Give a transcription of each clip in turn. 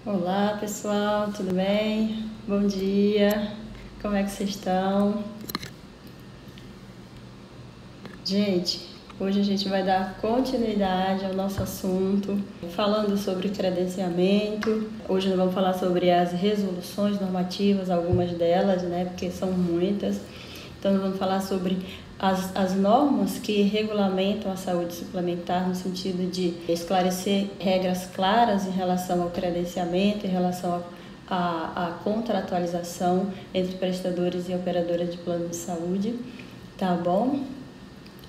Olá pessoal, tudo bem? Bom dia, como é que vocês estão? Gente, hoje a gente vai dar continuidade ao nosso assunto, falando sobre credenciamento. Hoje nós vamos falar sobre as resoluções normativas, algumas delas, né, porque são muitas. Então nós vamos falar sobre as normas que regulamentam a saúde suplementar no sentido de esclarecer regras claras em relação ao credenciamento, em relação à contratualização entre prestadores e operadoras de plano de saúde, tá bom?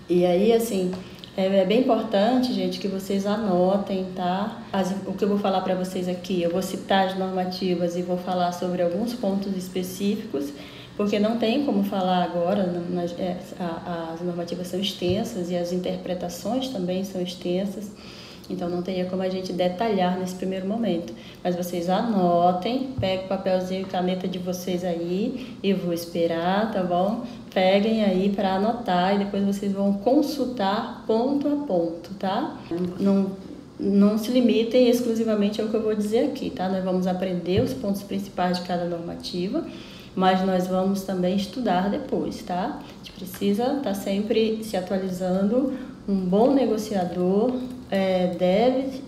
E aí, assim, é bem importante, gente, que vocês anotem, tá? O que eu vou falar para vocês aqui, eu vou citar as normativas e vou falar sobre alguns pontos específicos, porque não tem como falar agora, as normativas são extensas e as interpretações também são extensas, então não teria como a gente detalhar nesse primeiro momento. Mas vocês anotem, peguem o papelzinho e caneta de vocês aí, eu vou esperar, tá bom? Peguem aí para anotar e depois vocês vão consultar ponto a ponto, tá? Não se limitem exclusivamente ao que eu vou dizer aqui, tá? Nós vamos aprender os pontos principais de cada normativa, mas nós vamos também estudar depois, tá? A gente precisa estar sempre se atualizando. Um bom negociador deve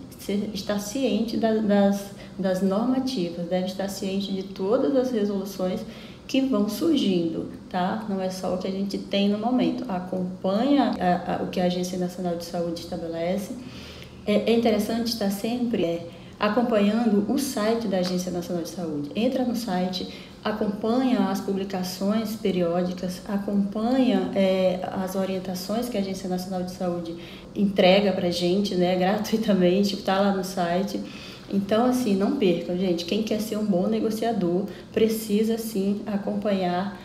estar ciente das normativas, deve estar ciente de todas as resoluções que vão surgindo, tá? Não é só o que a gente tem no momento. Acompanha o que a Agência Nacional de Saúde estabelece. É interessante estar sempre acompanhando o site da Agência Nacional de Saúde. Entra no site, acompanha as publicações periódicas, acompanha as orientações que a Agência Nacional de Saúde entrega para a gente, né, gratuitamente, está lá no site. Então, assim, não percam, gente. Quem quer ser um bom negociador precisa, sim, acompanhar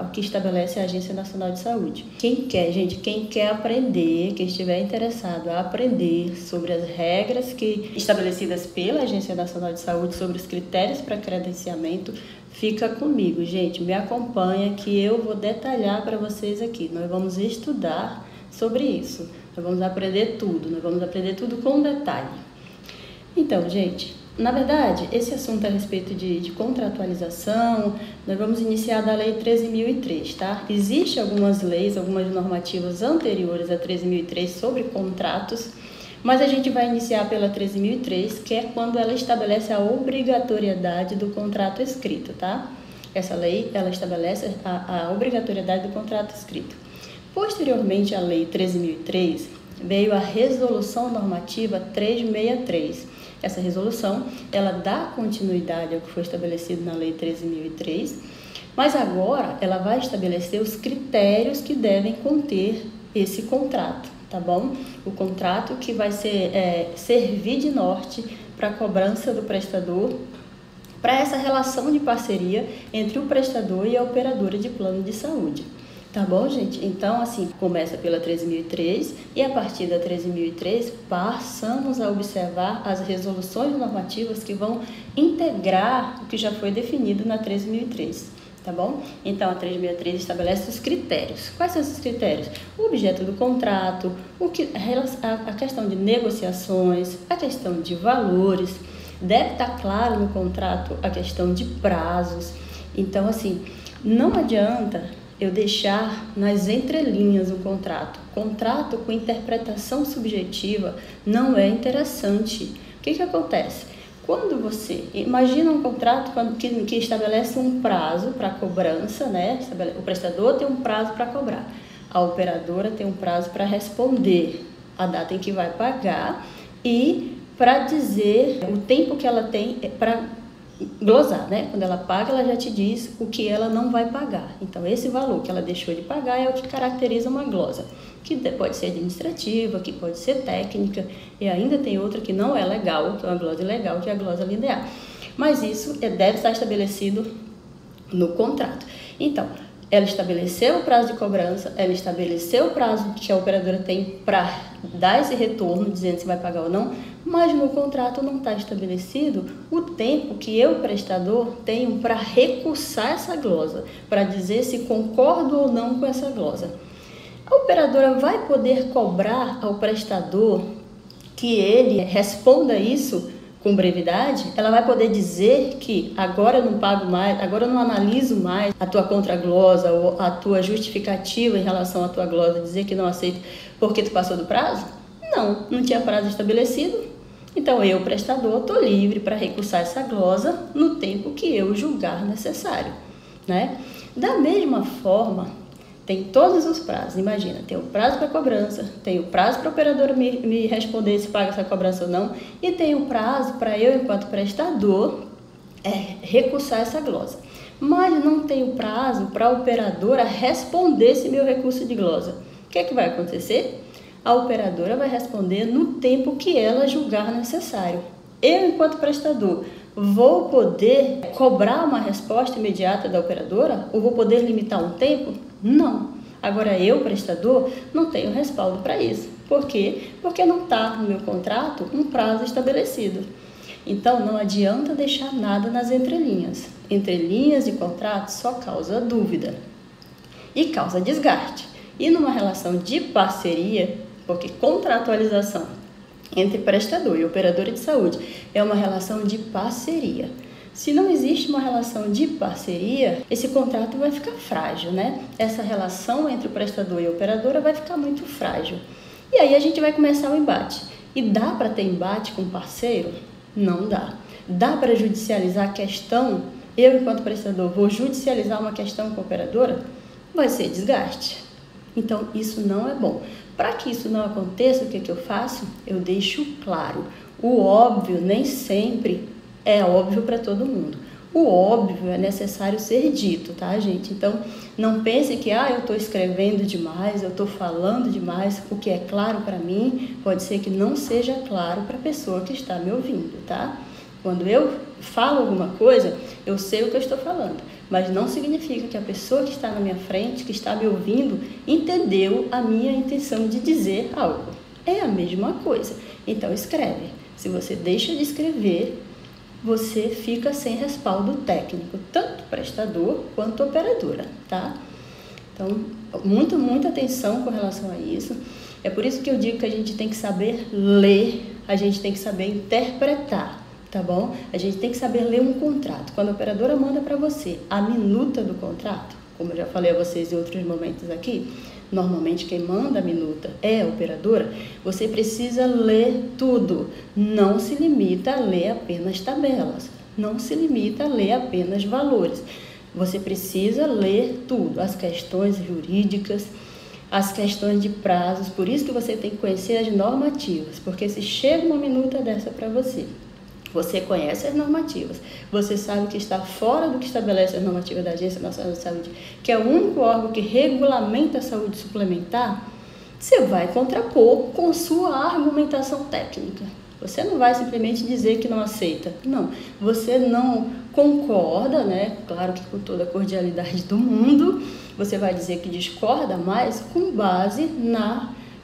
o que estabelece a Agência Nacional de Saúde. Quem quer aprender, quem estiver interessado a aprender sobre as regras estabelecidas pela Agência Nacional de Saúde, sobre os critérios para credenciamento, fica comigo, gente. Me acompanha que eu vou detalhar para vocês aqui. Nós vamos estudar sobre isso. Nós vamos aprender tudo com detalhe. Então, gente, na verdade, esse assunto a respeito de contratualização, nós vamos iniciar da Lei 13.003, tá? Existem algumas leis, algumas normativas anteriores a 13.003 sobre contratos, mas a gente vai iniciar pela 13.003, que é quando ela estabelece a obrigatoriedade do contrato escrito, tá? Essa lei, ela estabelece a obrigatoriedade do contrato escrito. Posteriormente à Lei 13.003, veio a Resolução Normativa 363. Essa resolução, ela dá continuidade ao que foi estabelecido na Lei 13.003, mas agora ela vai estabelecer os critérios que devem conter esse contrato, tá bom? O contrato que vai servir de norte para a cobrança do prestador, para essa relação de parceria entre o prestador e a operadora de plano de saúde. Tá bom, gente? Então, assim, começa pela 13.003 e a partir da 13.003 passamos a observar as resoluções normativas que vão integrar o que já foi definido na 13.003, tá bom? Então, a 13.003 estabelece os critérios. Quais são esses critérios? O objeto do contrato, a questão de negociações, a questão de valores, deve estar claro no contrato a questão de prazos. Então, assim, não adianta eu deixar nas entrelinhas o contrato. Contrato com interpretação subjetiva não é interessante. O que acontece? Quando você imagina um contrato que estabelece um prazo para cobrança, né? O prestador tem um prazo para cobrar, a operadora tem um prazo para responder, a data em que vai pagar e para dizer o tempo que ela tem para glosar, né? Quando ela paga, ela já te diz o que ela não vai pagar. Então, esse valor que ela deixou de pagar é o que caracteriza uma glosa, que pode ser administrativa, que pode ser técnica, e ainda tem outra que não é legal, que é uma glosa ilegal, que é a glosa linear. Mas isso deve estar estabelecido no contrato. Então, ela estabeleceu o prazo de cobrança, ela estabeleceu o prazo que a operadora tem para dar esse retorno, dizendo se vai pagar ou não, mas no contrato não está estabelecido o tempo que eu, prestador, tenho para recursar essa glosa, para dizer se concordo ou não com essa glosa. A operadora vai poder cobrar ao prestador que ele responda isso com brevidade, ela vai poder dizer que agora eu não pago mais, agora eu não analiso mais a tua contraglosa ou a tua justificativa em relação à tua glosa, dizer que não aceito porque tu passou do prazo? Não tinha prazo estabelecido. Então eu, prestador, estou livre para recursar essa glosa no tempo que eu julgar necessário, né? Da mesma forma, tem todos os prazos. Imagina, tem o prazo para cobrança, tem o prazo para a operadora me responder se paga essa cobrança ou não, e tem o prazo para eu, enquanto prestador, recursar essa glosa. Mas não tem o prazo para a operadora responder esse meu recurso de glosa. O que é que vai acontecer? A operadora vai responder no tempo que ela julgar necessário. Eu, enquanto prestador, vou poder cobrar uma resposta imediata da operadora? Ou vou poder limitar um tempo? Não. Agora, eu, prestador, não tenho respaldo para isso. Por quê? Porque não está no meu contrato um prazo estabelecido. Então, não adianta deixar nada nas entrelinhas. Entrelinhas de contrato só causa dúvida e causa desgaste. E numa relação de parceria, porque contratualização entre prestador e operadora de saúde é uma relação de parceria. Se não existe uma relação de parceria, esse contrato vai ficar frágil, né? Essa relação entre o prestador e a operadora vai ficar muito frágil. E aí a gente vai começar o embate. E dá para ter embate com parceiro? Não dá. Dá para judicializar a questão? Eu, enquanto prestador, vou judicializar uma questão com a operadora? Vai ser desgaste. Então, isso não é bom. Para que isso não aconteça, o que eu faço? Eu deixo claro. O óbvio nem sempre é óbvio para todo mundo. O óbvio é necessário ser dito, tá, gente? Então, não pense que, eu estou escrevendo demais, eu estou falando demais. O que é claro para mim, pode ser que não seja claro para a pessoa que está me ouvindo, tá? Quando eu falo alguma coisa, eu sei o que eu estou falando, mas não significa que a pessoa que está na minha frente, que está me ouvindo, entendeu a minha intenção de dizer algo. É a mesma coisa. Então, escreve. Se você deixa de escrever, você fica sem respaldo técnico, tanto prestador quanto operadora, tá? Então, muita atenção com relação a isso. É por isso que eu digo que a gente tem que saber ler, a gente tem que saber interpretar, tá bom? A gente tem que saber ler um contrato. Quando a operadora manda para você a minuta do contrato, como eu já falei a vocês em outros momentos aqui, normalmente quem manda a minuta é a operadora, você precisa ler tudo. Não se limita a ler apenas tabelas, não se limita a ler apenas valores. Você precisa ler tudo, as questões jurídicas, as questões de prazos. Por isso que você tem que conhecer as normativas, porque se chega uma minuta dessa para você, você conhece as normativas, você sabe que está fora do que estabelece as normativas da Agência Nacional de Saúde, que é o único órgão que regulamenta a saúde suplementar, você vai contrapor com sua argumentação técnica. Você não vai simplesmente dizer que não aceita. Não, você não concorda, né? Claro que com toda a cordialidade do mundo, você vai dizer que discorda, mas com base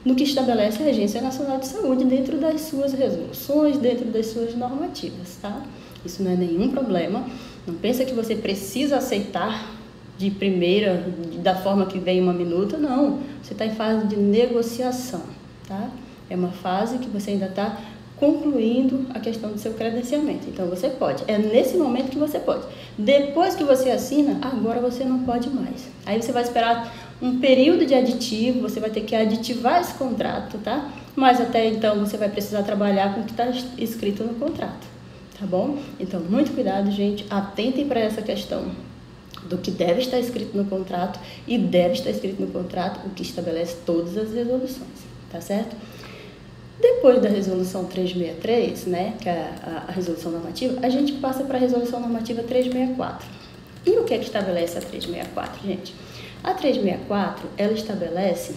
no que estabelece a Agência Nacional de Saúde dentro das suas resoluções, dentro das suas normativas, tá? Isso não é nenhum problema. Não pensa que você precisa aceitar de primeira, da forma que vem uma minuta, não. Você está em fase de negociação, tá? É uma fase que você ainda está concluindo a questão do seu credenciamento. Então, você pode. É nesse momento que você pode. Depois que você assina, agora você não pode mais. Aí você vai esperar um período de aditivo, você vai ter que aditivar esse contrato, tá? Mas até então você vai precisar trabalhar com o que está escrito no contrato, tá bom? Então, muito cuidado, gente. Atentem para essa questão do que deve estar escrito no contrato e deve estar escrito no contrato o que estabelece todas as resoluções, tá certo? Depois da resolução 363, né, que é a resolução normativa, a gente passa para a resolução normativa 364. E o que é que estabelece a 364, gente? A 364, ela estabelece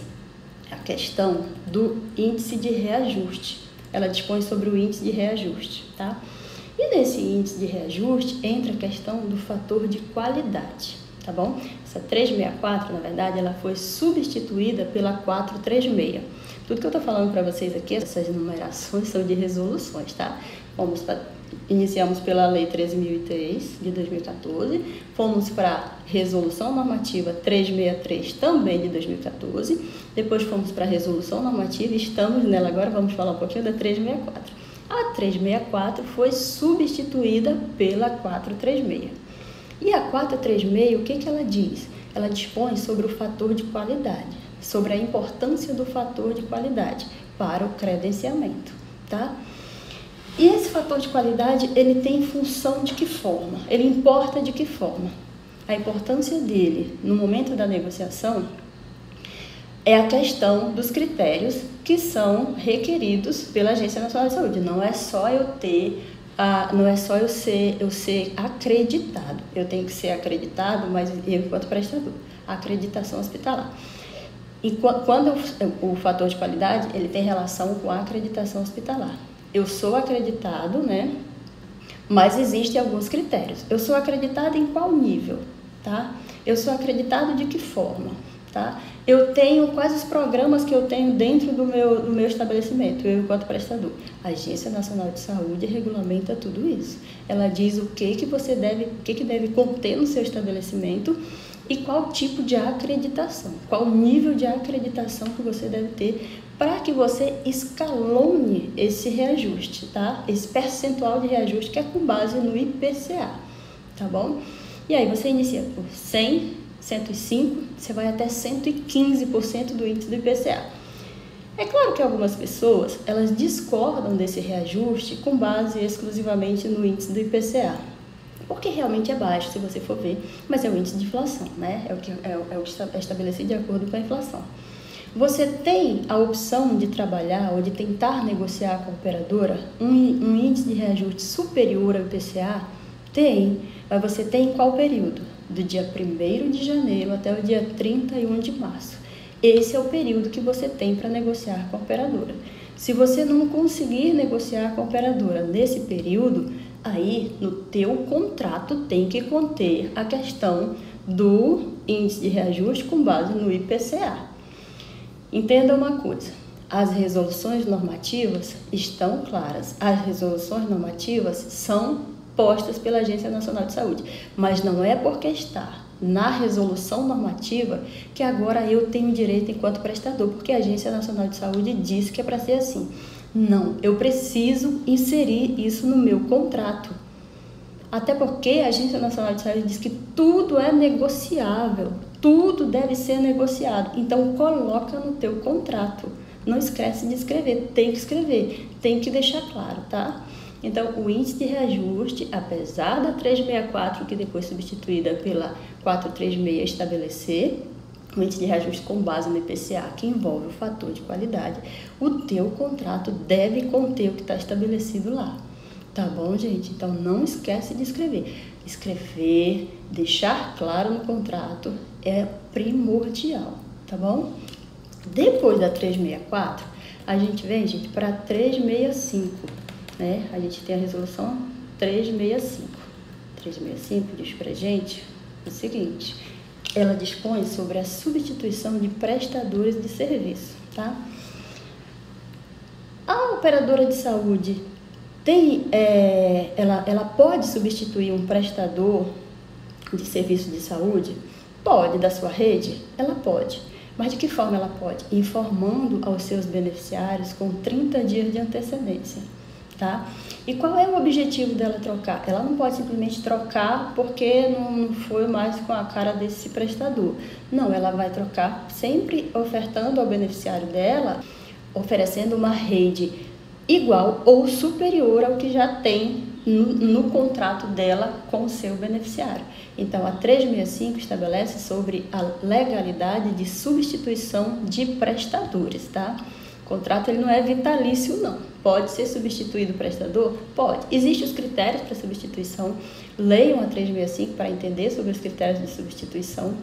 a questão do índice de reajuste. Ela dispõe sobre o índice de reajuste, tá? E nesse índice de reajuste entra a questão do fator de qualidade, tá bom? Essa 364, na verdade, ela foi substituída pela 436. Tudo que eu estou falando para vocês aqui, essas numerações são de resoluções, tá? Iniciamos pela Lei 13.003, de 2014, fomos para a Resolução Normativa 363, também de 2014, depois fomos para a Resolução Normativa, estamos nela agora, vamos falar um pouquinho da 364. A 364 foi substituída pela 436. E a 436, o que ela diz? Ela dispõe sobre o fator de qualidade, sobre a importância do fator de qualidade para o credenciamento, tá? E esse fator de qualidade, ele tem função de que forma? Ele importa de que forma? A importância dele no momento da negociação é a questão dos critérios que são requeridos pela Agência Nacional de Saúde. Não é só eu ter, não é só eu ser acreditado. Eu tenho que ser acreditado, mas eu enquanto prestador, acreditação hospitalar. E quando o fator de qualidade, ele tem relação com a acreditação hospitalar. Eu sou acreditado, né? Mas existem alguns critérios. Eu sou acreditado em qual nível, tá? Eu sou acreditado de que forma, tá? Eu tenho quais os programas que eu tenho dentro do meu estabelecimento, eu enquanto prestador. A Agência Nacional de Saúde regulamenta tudo isso. Ela diz o que você deve, o que deve conter no seu estabelecimento e qual tipo de acreditação, qual nível de acreditação que você deve ter para que você escalone esse reajuste, tá? Esse percentual de reajuste que é com base no IPCA, tá bom? E aí você inicia por 100, 105, você vai até 115% do índice do IPCA. É claro que algumas pessoas, elas discordam desse reajuste com base exclusivamente no índice do IPCA, porque realmente é baixo, se você for ver, mas é o índice de inflação, né? É o que é estabelecido de acordo com a inflação. Você tem a opção de trabalhar ou de tentar negociar com a operadora um índice de reajuste superior ao IPCA? Tem, mas você tem em qual período? Do dia 1º de janeiro até o dia 31 de março. Esse é o período que você tem para negociar com a operadora. Se você não conseguir negociar com a operadora nesse período, aí no teu contrato tem que conter a questão do índice de reajuste com base no IPCA. Entenda uma coisa, as resoluções normativas estão claras, as resoluções normativas são postas pela Agência Nacional de Saúde, mas não é porque está na resolução normativa que agora eu tenho direito enquanto prestador, porque a Agência Nacional de Saúde disse que é para ser assim. Não, eu preciso inserir isso no meu contrato. Até porque a Agência Nacional de Saúde diz que tudo é negociável, tudo deve ser negociado. Então, coloca no teu contrato. Não esquece de escrever, tem que deixar claro, tá? Então, o índice de reajuste, apesar da 364, que depois substituída pela 436 estabelecer, o índice de reajuste com base no IPCA, que envolve o fator de qualidade, o teu contrato deve conter o que está estabelecido lá. Tá bom, gente? Então, não esquece de escrever. Escrever, deixar claro no contrato é primordial, tá bom? Depois da 364, a gente vem, gente, para 365, né? A gente tem a resolução 365. 365 diz pra gente o seguinte, ela dispõe sobre a substituição de prestadores de serviço, tá? A operadora de saúde ela pode substituir um prestador de serviço de saúde? Pode, da sua rede? Ela pode. Mas de que forma ela pode? Informando aos seus beneficiários com 30 dias de antecedência, tá? E qual é o objetivo dela trocar? Ela não pode simplesmente trocar porque não foi mais com a cara desse prestador. Não, ela vai trocar sempre ofertando ao beneficiário dela, oferecendo uma rede igual ou superior ao que já tem no contrato dela com o seu beneficiário. Então, a 365 estabelece sobre a legalidade de substituição de prestadores, tá? O contrato ele não é vitalício, não. Pode ser substituído o prestador? Pode. Existem os critérios para substituição. Leiam a 365 para entender sobre os critérios de substituição.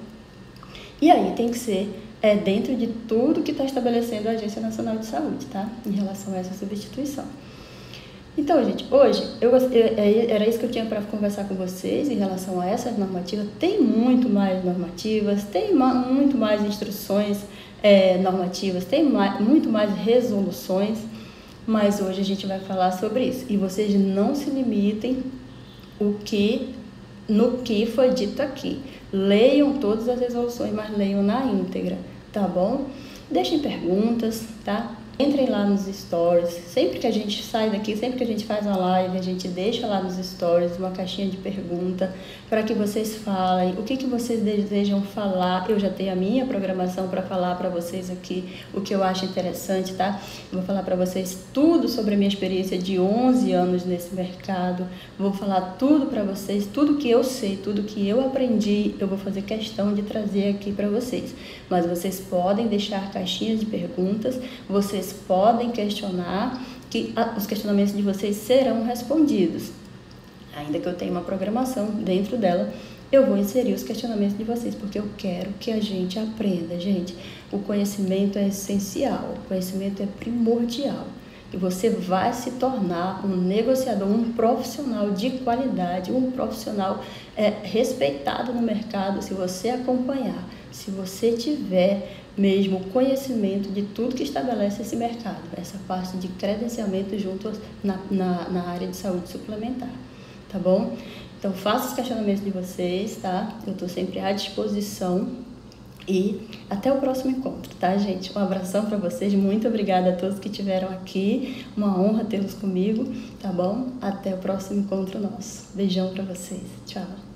E aí tem que ser dentro de tudo que está estabelecendo a Agência Nacional de Saúde, tá? Em relação a essa substituição. Então, gente, hoje, era isso que eu tinha para conversar com vocês em relação a essas normativas. Tem muito mais normativas, tem muito mais instruções normativas, tem muito mais resoluções, mas hoje a gente vai falar sobre isso. E vocês não se limitem no que foi dito aqui. Leiam todas as resoluções, mas leiam na íntegra, tá bom? Deixem perguntas, tá? Entrem lá nos stories, sempre que a gente sai daqui, sempre que a gente faz a live, a gente deixa lá nos stories uma caixinha de pergunta para que vocês falem o que vocês desejam falar. Eu já tenho a minha programação para falar para vocês aqui o que eu acho interessante, tá? Eu vou falar para vocês tudo sobre a minha experiência de 11 anos nesse mercado, vou falar tudo para vocês, tudo que eu sei, tudo que eu aprendi, eu vou fazer questão de trazer aqui para vocês. Mas vocês podem deixar caixinhas de perguntas, vocês podem questionar, que os questionamentos de vocês serão respondidos. Ainda que eu tenha uma programação dentro dela, eu vou inserir os questionamentos de vocês, porque eu quero que a gente aprenda, gente. O conhecimento é essencial, o conhecimento é primordial. E você vai se tornar um negociador, um profissional de qualidade, um profissional respeitado no mercado se você acompanhar, se você tiver mesmo conhecimento de tudo que estabelece esse mercado, essa parte de credenciamento junto na área de saúde suplementar, tá bom? Então faça os questionamentos de vocês, tá? Eu estou sempre à disposição e até o próximo encontro, tá, gente? Um abração para vocês, muito obrigada a todos que estiveram aqui, uma honra tê-los comigo, tá bom? Até o próximo encontro nosso. Beijão para vocês, tchau!